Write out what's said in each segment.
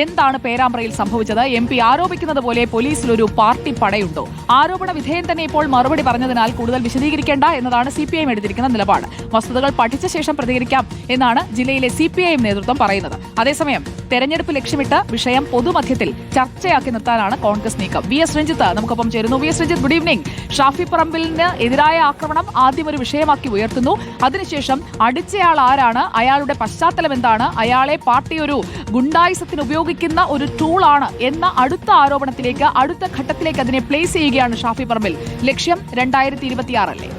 എന്താണ് പേരാമ്പ്രയിൽ സംഭവിച്ചത്? MP ആരോപിക്കുന്നത് പോലെ പോലീസിൽ ഒരു പാർട്ടി പടയുണ്ടോ? ആരോപണ വിധേയൻ തന്നെ ഇപ്പോൾ മറുപടി പറഞ്ഞതിനാൽ കൂടുതൽ വിശദീകരിക്കേണ്ട എന്നതാണ് CPIM എടുത്തിരിക്കുന്ന നിലപാട്. വസ്തുതകൾ പഠിച്ച ശേഷം പ്രതികരിക്കാം എന്നാണ് ജില്ലയിലെ CPIM നേതൃത്വം പറയുന്നത്. അതേസമയം തെരഞ്ഞെടുപ്പ് ലക്ഷ്യമിട്ട് വിഷയം പൊതുമധ്യത്തിൽ ചർച്ചയാക്കി നിർത്താനാണ് കോൺഗ്രസ് നീക്കം. VS രഞ്ജിത്ത് നമുക്കൊപ്പം ചേരുന്നു. VS Ranjith, good evening. Shafi പറമ്പിലിന് എതിരായ ആക്രമണം ആദ്യം ഒരു വിഷയമാക്കി ഉയർത്തുന്നു. അതിനുശേഷം അടിച്ചയാൾ ആരാണ്, അയാളുടെ പശ്ചാത്തലം എന്താണ്, അയാളെ പാർട്ടി ഒരു ഗുണ്ടായിസത്തിന് ഉപയോഗിക്കുന്ന ഒരു ടൂളാണ് എന്ന അടുത്ത ആരോപണത്തിലേക്ക്, അടുത്ത ഘട്ടത്തിലേക്ക് അതിനെ പ്ലേസ് ചെയ്യുകയാണ് ഷാഫി പറമ്പിൽ. ലക്ഷ്യം 2026 അല്ലേ?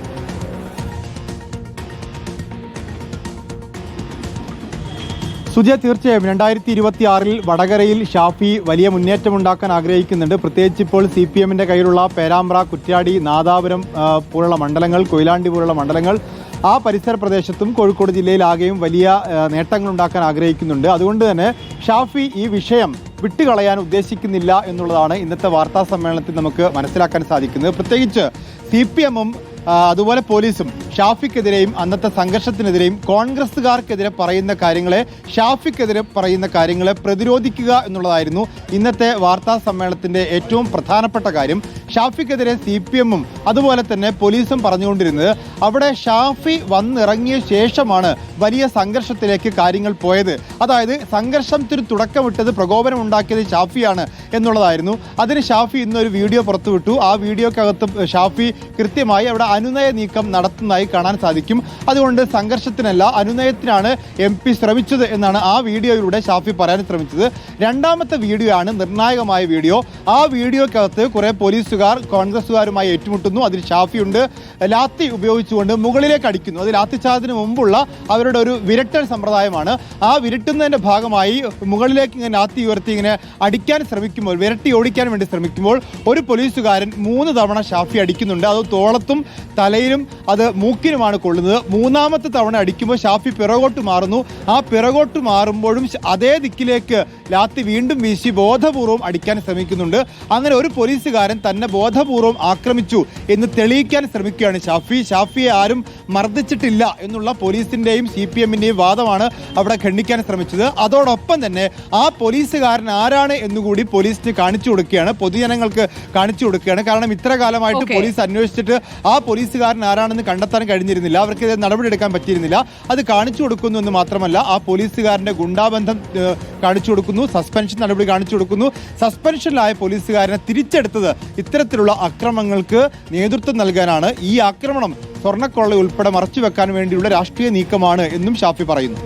സുജയ, തീർച്ചയായും 2026 വടകരയിൽ ഷാഫി വലിയ മുന്നേറ്റമുണ്ടാക്കാൻ ആഗ്രഹിക്കുന്നുണ്ട്. പ്രത്യേകിച്ച് ഇപ്പോൾ CPM-ന്റെ കയ്യിലുള്ള പേരാമ്പ്ര, കുറ്റ്യാടി, നാദാപുരം പോലുള്ള മണ്ഡലങ്ങൾ, കൊയിലാണ്ടി പോലുള്ള മണ്ഡലങ്ങൾ, ആ പരിസര പ്രദേശത്തും കോഴിക്കോട് ജില്ലയിലാകെയും വലിയ നേട്ടങ്ങൾ ഉണ്ടാക്കാൻ ആഗ്രഹിക്കുന്നുണ്ട്. അതുകൊണ്ട് തന്നെ ഷാഫി ഈ വിഷയം വിട്ടുകളയാൻ ഉദ്ദേശിക്കുന്നില്ല എന്നുള്ളതാണ് ഇന്നത്തെ വാർത്താ സമ്മേളനത്തിൽ നമുക്ക് മനസ്സിലാക്കാൻ സാധിക്കുന്നത്. പ്രത്യേകിച്ച് CPM-ഉം അതുപോലെ പോലീസും ഷാഫിക്കെതിരെയും അന്നത്തെ സംഘർഷത്തിനെതിരെയും കോൺഗ്രസുകാർക്കെതിരെ പറയുന്ന കാര്യങ്ങളെ, ഷാഫിക്കെതിരെ പറയുന്ന കാര്യങ്ങളെ പ്രതിരോധിക്കുക എന്നുള്ളതായിരുന്നു ഇന്നത്തെ വാർത്താ സമ്മേളനത്തിന്റെ ഏറ്റവും പ്രധാനപ്പെട്ട കാര്യം. ഷാഫിക്കെതിരെ CPM-ഉം അതുപോലെ തന്നെ പോലീസും പറഞ്ഞുകൊണ്ടിരുന്നത് അവിടെ ഷാഫി വന്നിറങ്ങിയ ശേഷമാണ് വലിയ സംഘർഷത്തിലേക്ക് കാര്യങ്ങൾ പോയത്. അതായത് സംഘർഷത്തിന് തുടക്കമിട്ടത്, പ്രകോപനം ഉണ്ടാക്കിയത് ഷാഫിയാണ് എന്നുള്ളതായിരുന്നു. അതിന് ഷാഫി ഇന്നൊരു വീഡിയോ പുറത്തുവിട്ടു. ആ വീഡിയോക്കകത്ത് ഷാഫി കൃത്യമായി അവിടെ അനുനയ നീക്കം നടത്തുന്നതായി കാണാൻ സാധിക്കും. അതുകൊണ്ട് സംഘർഷത്തിനല്ല, അനുനയത്തിനാണ് MP ശ്രമിച്ചത് എന്നാണ് ആ വീഡിയോയിലൂടെ ഷാഫി പറയാൻ ശ്രമിച്ചത്. രണ്ടാമത്തെ വീഡിയോ ആണ് നിർണായകമായ വീഡിയോ. ആ വീഡിയോക്കകത്ത് കുറെ പോലീസുകാർ കോൺഗ്രസുകാരുമായി ഏറ്റുമുട്ടുന്നു. അതിൽ ഷാഫിയുണ്ട്. ലാത്തി ഉപയോഗിച്ചുകൊണ്ട് മുകളിലേക്ക് അടിക്കുന്നു. അത് ലാത്തിച്ചാർജിന് മുമ്പുള്ള അവരുടെ ഒരു വിരട്ടൽ സമ്പ്രദായമാണ്. ആ വിരട്ടുന്നതിന്റെ ഭാഗമായി മുകളിലേക്ക് ഇങ്ങനെ ലാത്തി ഉയർത്തി ഇങ്ങനെ അടിക്കാൻ ശ്രമിക്കുമ്പോൾ, വിരട്ടി ഓടിക്കാൻ വേണ്ടി ശ്രമിക്കുമ്പോൾ ഒരു പോലീസുകാരൻ 3 തവണ ഷാഫി അടിക്കുന്നുണ്ട്. അത് തോളത്തും തലയിലും അത് മൂക്കിനുമാണ് കൊള്ളുന്നത്. മൂന്നാമത്തെ തവണ അടിക്കുമ്പോൾ ഷാഫി പിറകോട്ട് മാറുന്നു. ആ പിറകോട്ട് മാറുമ്പോഴും അതേ ദിക്കിലേക്ക് ലാത്തി വീണ്ടും വീശി ബോധപൂർവം അടിക്കാൻ ശ്രമിക്കുന്നുണ്ട്. അങ്ങനെ ഒരു പോലീസുകാരൻ തന്നെ ബോധപൂർവം ആക്രമിച്ചു എന്ന് തെളിയിക്കാൻ ശ്രമിക്കുകയാണ് ഷാഫി. ഷാഫിയെ ആരും മർദ്ദിച്ചിട്ടില്ല എന്നുള്ള പോലീസിന്റെയും CPM-ന്റെയും വാദമാണ് അവിടെ ഖണ്ഡിക്കാൻ ശ്രമിച്ചത്. അതോടൊപ്പം തന്നെ ആ പോലീസുകാരൻ ആരാണ് എന്നുകൂടി പോലീസിന് കാണിച്ചു കൊടുക്കുകയാണ്, പൊതുജനങ്ങൾക്ക് കാണിച്ചു കൊടുക്കുകയാണ്. കാരണം ഇത്ര കാലമായിട്ട് പോലീസ് അന്വേഷിച്ചിട്ട് ആ പോലീസുകാരൻ ആരാണെന്ന് കണ്ടെത്താൻ കഴിഞ്ഞിരുന്നില്ല, അവർക്കെതിരെ നടപടിയെടുക്കാൻ പറ്റിയിരുന്നില്ല. അത് കാണിച്ചു കൊടുക്കുന്നു എന്ന് മാത്രമല്ല, ആ പോലീസുകാരന്റെ ഗുണ്ടാബന്ധം കാണിച്ചു കൊടുക്കുന്നു, സസ്പെൻഷൻ നടപടി കാണിച്ചു കൊടുക്കുന്നു. സസ്പെൻഷനിലായ പോലീസുകാരനെ തിരിച്ചെടുത്തത് ഇത്തരത്തിലുള്ള അക്രമങ്ങൾക്ക് നേതൃത്വം നൽകാനാണ്. ഈ ആക്രമണം സ്വർണ്ണക്കൊള്ള ഉൾപ്പെടെ മറച്ചുവെക്കാൻ വേണ്ടിയുള്ള രാഷ്ട്രീയ നീക്കമാണ് എന്നും ഷാഫി പറയുന്നു.